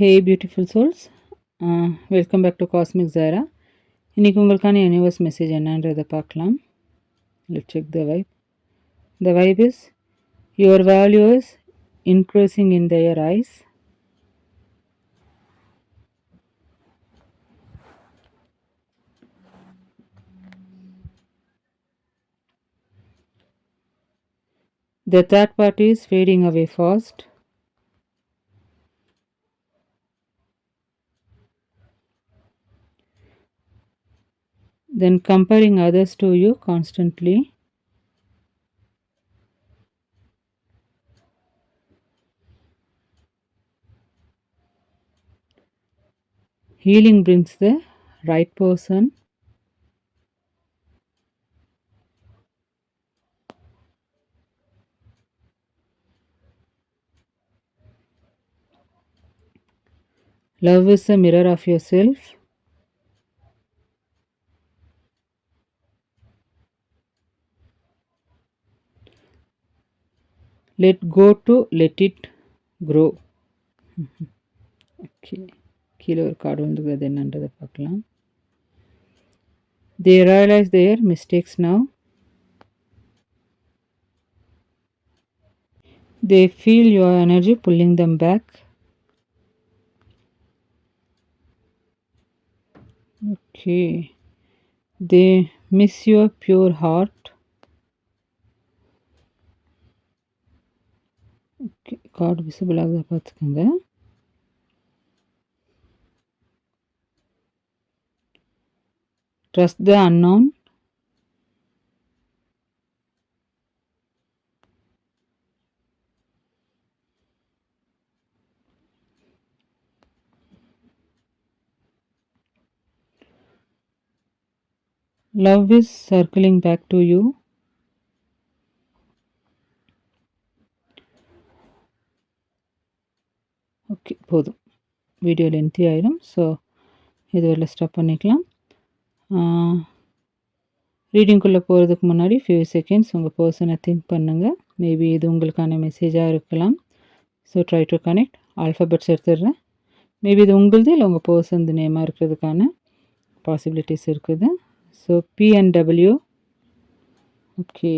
Hey beautiful souls, welcome back to cosmic Zara. இன்றைக்கி உங்களுக்கான universe message என்னன்றதை பார்க்கலாம். Let's check the vibe. The vibe is your values increasing in their eyes. The third party is fading away fast. Then comparing others to you constantly. Healing brings the right person. Love is a mirror of yourself. Let go to let it grow. Okay, கீழே ஒரு card வந்துருக்குது, என்னன்றதை பார்க்கலாம். They realize their mistakes now. They feel your energy pulling them back. Okay. They miss your pure heart. Okay. Card visible ஆகுதா பார்த்துக்கோங்க. Trust the unknown. Love is circling back to you. Okay, போதும், video lengthy ஆகிடும். So இது வரல stop பண்ணிக்கலாம். ரீடிங்குள்ளே போகிறதுக்கு முன்னாடி few seconds உங்கள் பர்சனை திங்க் பண்ணுங்கள். மேபி இது உங்களுக்கான மெசேஜாக இருக்கலாம். So try to connect. Alphabets எடுத்துடுறேன். மேபி இது உங்களுது இல்லை உங்கள் பர்சன் நேமாக இருக்கிறதுக்கான பாசிபிலிட்டிஸ் இருக்குது. So PNW. Okay,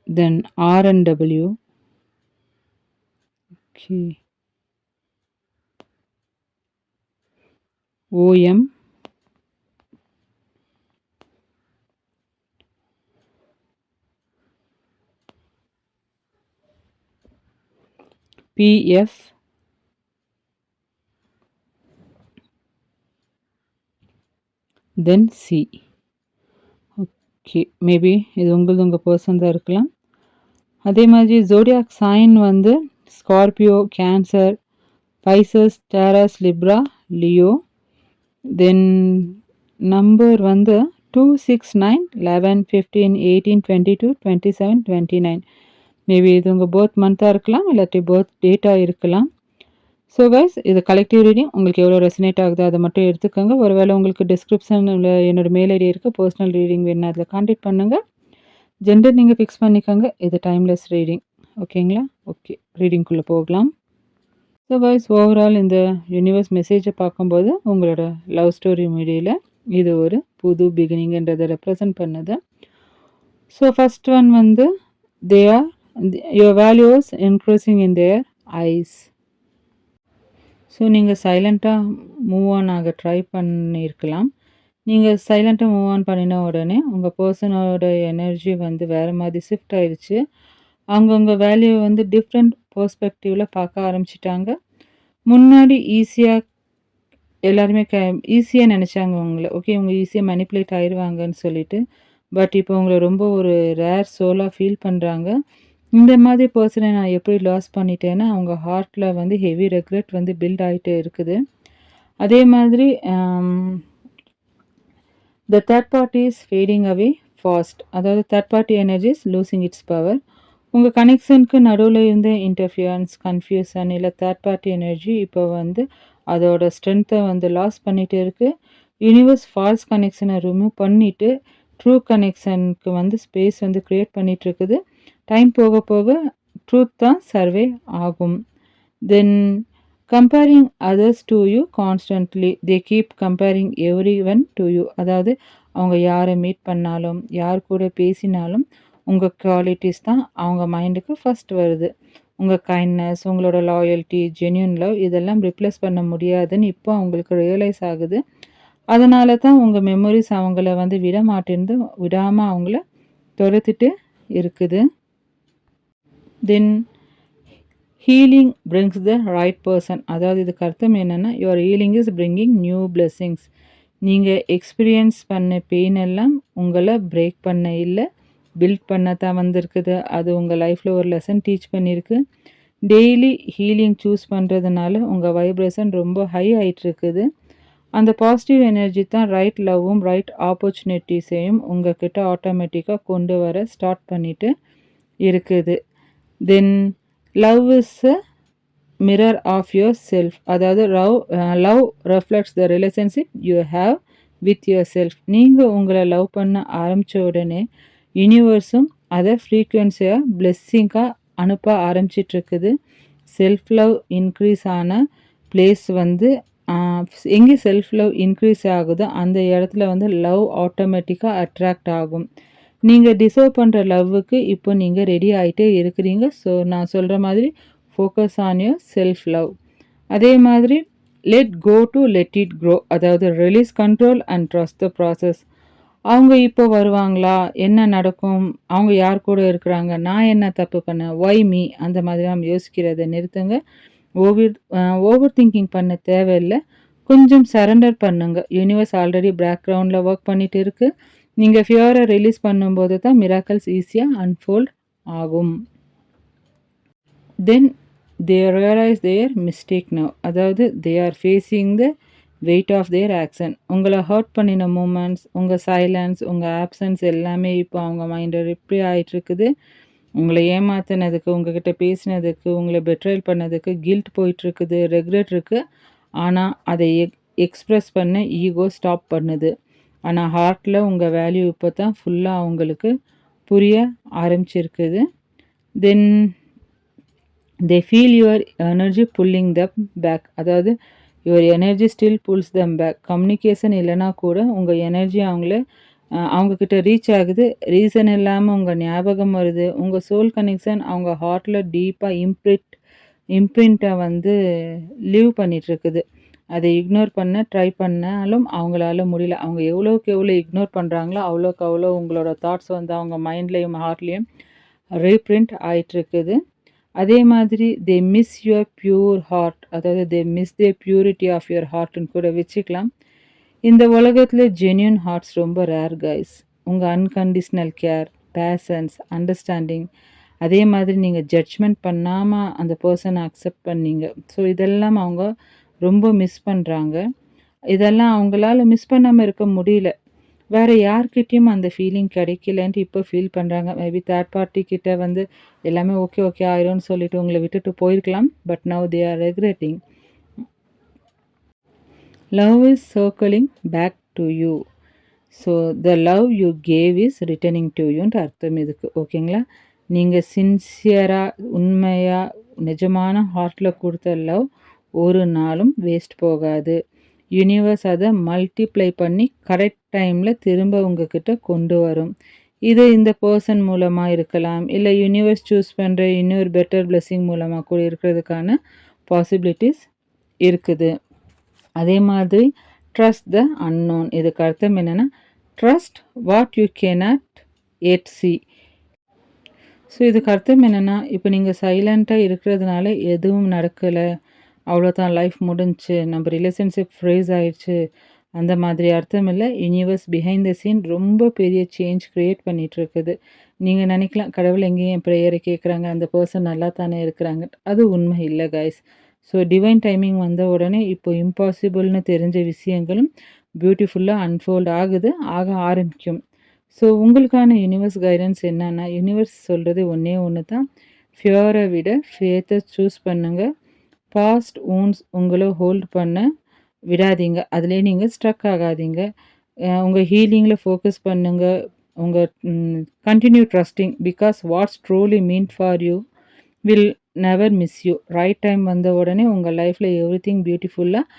then RNW. Okay, OM. PF. Then C. Okay, maybe இது உங்கள் பர்சன் தான் இருக்கலாம். அதே மாதிரி ஜோடியாக் சைன் வந்து Scorpio, Cancer, Pisces, Taurus, Libra, Leo. Then number வந்து 2, 6, 9, 11, 15, 18, 22, 27, 29. மேபி இது உங்கள் பர்த் மந்த்தாக இருக்கலாம், இல்லாட்டி பர்த் டேட்டாக இருக்கலாம். ஸோ கைஸ், இது கலெக்டிவ் ரீடிங். உங்களுக்கு எவ்வளோ ரெசனேட் ஆகுதோ அதை மட்டும் எடுத்துக்கோங்க. ஒருவேளை உங்களுக்கு டிஸ்கிரிப்ஷனில் என்னோடய மெயில் ஐடி இருக்குது, பர்சனல் ரீடிங் வேணும், அதில் கான்டாக்ட் பண்ணுங்கள். ஜெண்டர் நீங்கள் ஃபிக்ஸ் பண்ணிக்கோங்க. இது டைம்லெஸ் ரீடிங், ஓகேங்களா? ஓகே, ரீடிங்குள்ளே போகலாம். ஸோ கைஸ், ஓவரால் இந்த யூனிவர்ஸ் மெசேஜை பார்க்கும்போது உங்களோட லவ் ஸ்டோரி மீடியில் இது ஒரு புது பிகினிங்கன்றதை ரெப்ரசன்ட் பண்ணுது. ஸோ ஃபஸ்ட் ஒன் வந்து they are your values increasing in there ice. So நீங்கள் சைலண்ட்டாக மூவ் ஆன் ஆக ட்ரை பண்ணியிருக்கலாம். நீங்கள் சைலண்ட்டாக மூவ் ஆன் பண்ணின உடனே உங்கள் பர்சனோட எனர்ஜி வந்து வேறு மாதிரி ஷிஃப்ட் ஆயிடுச்சு. அவங்கவுங்க வேல்யூவை வந்து டிஃப்ரெண்ட் பெர்ஸ்பெக்டிவில் பார்க்க ஆரம்பிச்சிட்டாங்க. முன்னாடி ஈஸியாக எல்லாருமே ஈஸியாக நினச்சாங்க உங்களை. ஓகே, இவங்க ஈஸியாக மேனிப்புலேட் ஆயிடுவாங்கன்னு சொல்லிட்டு. பட் இப்போ உங்களை ரொம்ப ஒரு ரேர் சோலாக ஃபீல் பண்ணுறாங்க. இந்த மாதிரி பர்சனை நான் எப்படி லாஸ் பண்ணிட்டேன்னா அவங்க ஹார்ட்டில் வந்து ஹெவி ரெக்ரெட் வந்து பில்ட் ஆகிட்டே இருக்குது. அதே மாதிரி the third party is fading away fast. அதாவது third party energy is losing its power. உங்கள் கனெக்ஷனுக்கு நடுவில் இருந்த இன்டர்ஃபியரன்ஸ், கன்ஃபியூஷன் இல்லை தேர்ட் பார்ட்டி எனர்ஜி இப்போ வந்து அதோட ஸ்ட்ரென்த்தை வந்து லாஸ் பண்ணிகிட்டே இருக்குது. யூனிவர்ஸ் ஃபால்ஸ் கனெக்ஷனை ரிமூவ் பண்ணிவிட்டு ட்ரூ கனெக்ஷனுக்கு வந்து ஸ்பேஸ் வந்து க்ரியேட் பண்ணிகிட்ருக்குது. டைம் போக போக ட்ரூத் தான் சர்வே ஆகும். Then comparing others to you constantly. They keep comparing everyone to you. அதாவது அவங்க யாரை மீட் பண்ணாலும், யார் கூட பேசினாலும் உங்கள் குவாலிட்டிஸ் தான் அவங்க மைண்டுக்கு ஃபர்ஸ்ட் வருது. உங்கள் கைண்ட்னஸ், உங்களோட லாயல்ட்டி, ஜென்யூன் லவ் இதெல்லாம் ரிப்ளேஸ் பண்ண முடியாதுன்னு இப்போ அவங்களுக்கு ரியலைஸ் ஆகுது. அதனால தான் உங்கள் மெமரிஸ் அவங்கள வந்து விடாமல் அவங்கள துரத்திட்டு இருக்குது. Then healing brings the right person. அதாவது இதுக்கு அர்த்தம் என்னென்னா, your healing is bringing new blessings. நீங்கள் எக்ஸ்பீரியன்ஸ் பண்ண பெயின் எல்லாம் உங்களை பிரேக் பண்ண இல்லை, பில்ட் பண்ண தான் வந்திருக்குது. அது உங்கள் லைஃப்பில் ஒரு லெசன் டீச் பண்ணியிருக்கு. டெய்லி ஹீலிங் சூஸ் பண்ணுறதுனால உங்கள் வைப்ரேஷன் ரொம்ப ஹை ஆகிட்டுருக்குது. அந்த பாசிட்டிவ் எனர்ஜி தான் ரைட் லவ்வும் ரைட் ஆப்பர்ச்சுனிட்டிஸையும் உங்கள் கிட்ட ஆட்டோமேட்டிக்காக கொண்டு வர ஸ்டார்ட் பண்ணிட்டு இருக்குது. Then love is a mirror of yourself. அதாவது love reflects the relationship you have with yourself. நீங்கள் உங்களை லவ் பண்ண ஆரம்பித்த உடனே யூனிவர்ஸும் அதை ஃப்ரீக்குவென்சியாக பிளெஸ்ஸிங்காக அனுப்ப ஆரம்பிச்சிட்ருக்குது. செல்ஃப் லவ் இன்க்ரீஸ் ஆன பிளேஸ் வந்து எங்கே செல்ஃப் லவ் இன்க்ரீஸ் ஆகுதோ அந்த இடத்துல வந்து லவ் ஆட்டோமேட்டிக்காக அட்ராக்ட் ஆகும். நீங்கள் டிசர்வ் பண்ணுற லவ்வுக்கு இப்போ நீங்கள் ரெடி ஆகிட்டே இருக்கிறீங்க. ஸோ நான் சொல்கிற மாதிரி focus on your self love. அதே மாதிரி let go to let it grow. அதாவது release control and trust the process. அவங்க இப்போ வருவாங்களா, என்ன நடக்கும், அவங்க யார் கூட இருக்கிறாங்க, நான் என்ன தப்பு பண்ணேன், ஒய் மீ, அந்த மாதிரி நம்ம யோசிக்கிறத நிறுத்துங்க. ஓவர் திங்கிங் பண்ண தேவையில்லை. கொஞ்சம் சரண்டர் பண்ணுங்க. யூனிவர்ஸ் ஆல்ரெடி பேக்ரவுண்டில் ஒர்க் பண்ணிட்டு இருக்கு. நீங்கள் ஃபியரை ரிலீஸ் பண்ணும்போது தான் மிராக்கல்ஸ் ஈஸியாக அன்ஃபோல்ட் ஆகும். Then they realise their mistake now. அதாவது they are facing the weight of their action. உங்களை ஹர்ட் பண்ணின மூமெண்ட்ஸ், உங்கள் சைலன்ஸ், உங்கள் ஆப்சன்ஸ் எல்லாமே இப்போ அவங்க மைண்டை ரிப்ளை ஆகிட்டுருக்குது. உங்களை ஏமாத்தினதுக்கு, உங்ககிட்ட பேசினதுக்கு, உங்களை பெட்ரைல் பண்ணதுக்கு கில்ட் போயிட்டுருக்குது, ரெக்ரெட் இருக்குது. ஆனால் அதை எக்ஸ்ப்ரெஸ் பண்ண ஈகோ ஸ்டாப் பண்ணுது. ஆனால் ஹார்ட்டில் உங்கள் வேல்யூ இப்போ தான் ஃபுல்லாக அவங்களுக்கு புரிய ஆரம்பிச்சிருக்குது. Then they feel your energy pulling them back. அதாவது your energy still pulls them back. Communication இல்லைனா கூட உங்கள் எனர்ஜி அவங்கக்கிட்ட ரீச் ஆகுது. ரீசன் இல்லாமல் உங்கள் ஞாபகம் வருது. உங்கள் சோல் கனெக்ஷன் அவங்க ஹார்ட்டில் டீப்பாக இம்ப்ரிண்ட்டை வந்து லீவ் பண்ணிகிட்ருக்குது. அதை இக்னோர் பண்ண ட்ரை பண்ணாலும் அவங்களால முடியல. அவங்க எவ்வளோக்கு எவ்வளோ இக்னோர் பண்ணுறாங்களோ அவ்வளோக்கு அவ்வளோ உங்களோட தாட்ஸ் வந்து அவங்க மைண்ட்லேயும் ஹார்ட்லேயும் ரீப்ரிண்ட் ஆகிட்டுருக்குது. அதே மாதிரி they miss your pure heart. அதாவது they miss the purity of your ஹார்ட்னு கூட வச்சுக்கலாம். இந்த உலகத்தில் ஜென்யூன் ஹார்ட்ஸ் ரொம்ப ரேர் கைஸ். உங்கள் அன்கண்டிஷ்னல் கேர், பேஷன்ஸ், அண்டர்ஸ்டாண்டிங், அதே மாதிரி நீங்கள் ஜட்ஜ்மெண்ட் பண்ணாமல் அந்த பர்சனை அக்செப்ட் பண்ணீங்க. ஸோ இதெல்லாம் அவங்க ரொம்ப மிஸ் பண்ணுறாங்க. இதெல்லாம் அவங்களால மிஸ் பண்ணாமல் இருக்க முடியல. வேறு யார்கிட்டையும் அந்த ஃபீலிங் கிடைக்கலன்ட்டு இப்போ ஃபீல் பண்ணுறாங்க. மேபி தேர்ட் பார்ட்டி கிட்ட வந்து எல்லாமே ஓகே ஓகே ஆயிரும்னு சொல்லிட்டு உங்களை விட்டுட்டு போயிருக்கலாம். But now they are regretting. Love is circling back to you. So the love you gave is returning to யூன்ட்டு அர்த்தம் இதுக்கு. ஓகேங்களா? நீங்கள் சின்சியராக, உண்மையாக, நிஜமான ஹார்ட்டில் கொடுத்த லவ் ஒரு நாளும் வேஸ்ட் போகாது. யூனிவர்ஸ் அதை மல்டிப்ளை பண்ணி கரெக்ட் டைமில் திரும்ப உங்ககிட்ட கொண்டு வரும். இது இந்த பர்சன் மூலமாக இருக்கலாம், இல்லை யூனிவர்ஸ் சூஸ் பண்ணுற இன்னொரு பெட்டர் பிளெஸ்ஸிங் மூலமாக கூட இருக்கிறதுக்கான பாசிபிலிட்டிஸ் இருக்குது. அதே மாதிரி ட்ரஸ்ட் த அன்னோன். இதுக்கு அர்த்தம் என்னென்னா, trust what you cannot yet see. So இதுக்கு அர்த்தம் என்னென்னா, இப்போ நீங்கள் சைலண்ட்டாக இருக்கிறதுனால எதுவும் நடக்கலை, அவ்வளோதான், லைஃப் முடிஞ்சிச்சு, நம்ம ரிலேஷன்ஷிப் ஃப்ரேஸ் ஆயிடுச்சு, அந்த மாதிரி அர்த்தம் இல்லை. யூனிவர்ஸ் பிஹைண்ட் த சீன் ரொம்ப பெரிய சேஞ்ச் க்ரியேட் பண்ணிகிட்ருக்குது. நீங்கள் நினைக்கலாம், கடவுள் எங்கேயும் என் ப்ரேயரை கேட்குறாங்க, அந்த பர்சன் நல்லா தானே இருக்கிறாங்க. அது உண்மை இல்லை கைஸ். ஸோ டிவைன் டைமிங் வந்த உடனே இப்போ இம்பாசிபிள்னு தெரிஞ்ச விஷயங்களும் பியூட்டிஃபுல்லாக அன்ஃபோல்ட் ஆக ஆரம்பிக்கும். ஸோ உங்களுக்கான யூனிவர்ஸ் கைடன்ஸ் என்னன்னா, யூனிவர்ஸ் சொல்கிறது ஒன்று தான், ஃபியரை விட ஃபேத்தை சூஸ் பண்ணுங்கள். பாஸ்ட் ஊன்ஸ் உங்களை ஹோல்ட் பண்ண விடாதீங்க, அதிலே நீங்கள் ஸ்ட்ரக் ஆகாதீங்க. உங்கள் ஹீலிங்கில் ஃபோக்கஸ் பண்ணுங்கள். உங்கள் continue trusting because what's truly mean for you will never miss you. Right time வந்த உடனே உங்கள் லைஃப்பில் எவ்ரிதிங் பியூட்டிஃபுல்லாக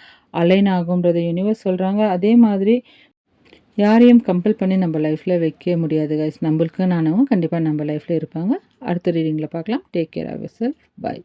அலைன் ஆகுன்றத யூனிவர்ஸ் சொல்கிறாங்க. அதே மாதிரி யாரையும் கம்பல் பண்ணி நம்ம லைஃப்பில் வைக்க முடியாது கைஸ். நம்மளுக்கு நானவும் கண்டிப்பாக நம்ம லைஃப்பில் இருப்பாங்க. அடுத்த ரீடிங்கில் பார்க்கலாம். Take care of yourself. By.